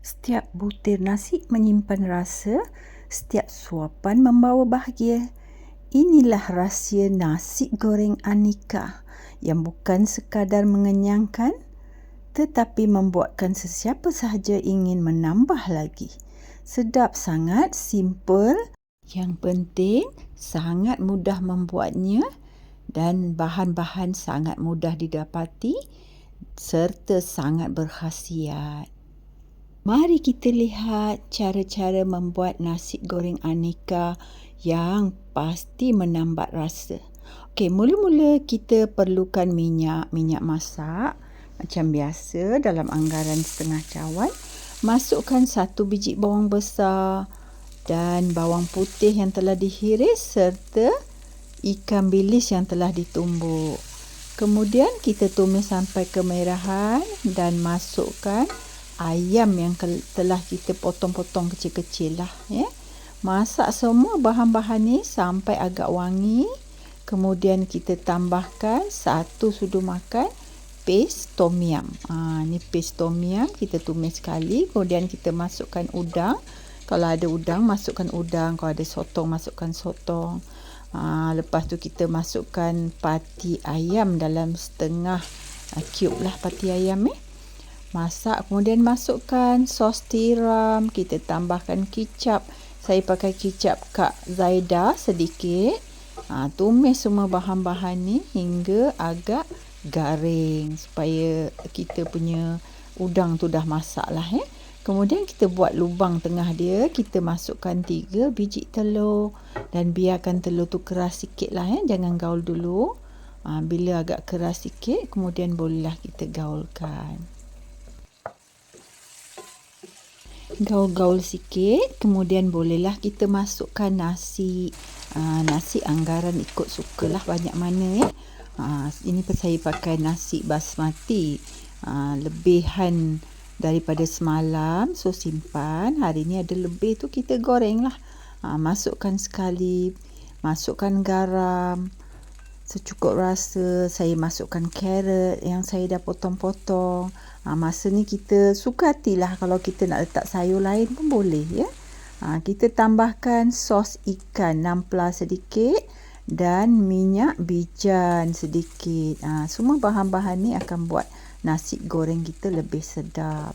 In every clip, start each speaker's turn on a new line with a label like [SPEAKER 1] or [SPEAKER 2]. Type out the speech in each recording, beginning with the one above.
[SPEAKER 1] Setiap butir nasi menyimpan rasa, setiap suapan membawa bahagia. Inilah rahsia nasi goreng Anika yang bukan sekadar mengenyangkan tetapi membuatkan sesiapa sahaja ingin menambah lagi. Sedap sangat, simple, yang penting sangat mudah membuatnya dan bahan-bahan sangat mudah didapati serta sangat berkhasiat. Mari kita lihat cara-cara membuat nasi goreng Anika yang pasti menambah rasa. Okey, mula-mula kita perlukan minyak masak macam biasa dalam anggaran setengah cawan. Masukkan 1 biji bawang besar dan bawang putih yang telah dihiris serta ikan bilis yang telah ditumbuk. Kemudian kita tumis sampai kemerahan dan masukkan ayam yang telah kita potong-potong kecil-kecil lah. Masak semua bahan-bahan ni sampai agak wangi. Kemudian kita tambahkan 1 sudu makan paste tom yum. Ni paste tom yum kita tumis sekali. Kemudian kita masukkan udang. Kalau ada udang, masukkan udang. Kalau ada sotong, masukkan sotong. Lepas tu kita masukkan pati ayam dalam setengah cube lah pati ayam masak. Kemudian masukkan sos tiram, kita tambahkan kicap. Saya pakai kicap Kak Zaida sedikit. Tumis semua bahan-bahan ni hingga agak garing supaya kita punya udang tu dah masak lah. Kemudian kita buat lubang tengah dia, kita masukkan 3 biji telur dan biarkan telur tu keras sikit lah. Jangan gaul dulu. Bila agak keras sikit, kemudian bolehlah kita gaulkan. Gaul-gaul sikit, kemudian bolehlah kita masukkan nasi. Nasi anggaran ikut sukalah banyak mana. Ini saya pakai nasi basmati. Lebihan daripada semalam, so simpan. Hari ni ada lebih tu kita goreng lah. Masukkan sekali, masukkan garam secukup rasa. Saya masukkan carrot yang saya dah potong-potong. Masa ni kita suka hatilah, kalau kita nak letak sayur lain pun boleh ya. Kita tambahkan sos ikan nampla sedikit dan minyak bijan sedikit. Semua bahan-bahan ni akan buat nasi goreng kita lebih sedap.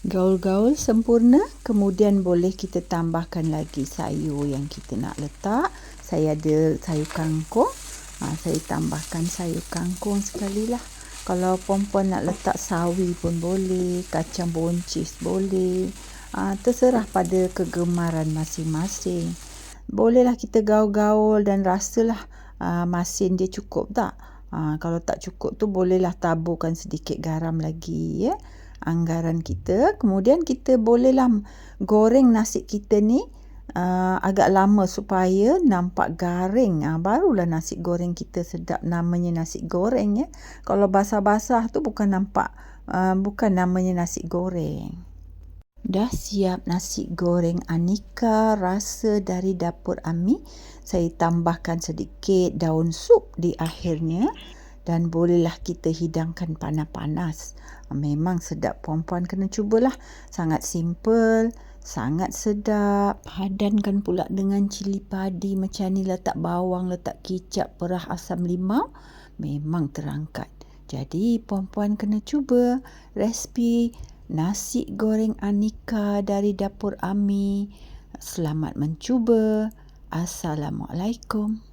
[SPEAKER 1] Gaul-gaul sempurna, kemudian boleh kita tambahkan lagi sayur yang kita nak letak. Saya ada sayur kangkung. Saya tambahkan sayur kangkung sekali lah. Kalau perempuan nak letak sawi pun boleh, kacang boncis boleh. Terserah pada kegemaran masing-masing. Bolehlah kita gaul-gaul dan rasalah masin dia cukup tak. Kalau tak cukup tu bolehlah taburkan sedikit garam lagi ya. Anggaran kita. Kemudian kita bolehlah goreng nasi kita ni agak lama supaya nampak garing. Barulah nasi goreng kita sedap. Namanya nasi goreng ya. Kalau basah-basah tu bukan namanya nasi goreng. Dah siap nasi goreng Anika rasa dari dapur Ami. Saya tambahkan sedikit daun sup di akhirnya dan bolehlah kita hidangkan panas-panas. Memang sedap, perempuan kena cubalah. Sangat simple, sangat sedap. Padankan pula dengan cili padi macam ni, letak bawang, letak kicap, perah asam limau. Memang terangkat. Jadi perempuan kena cuba resipi nasi goreng Anika dari dapur Ami. Selamat mencuba. Assalamualaikum.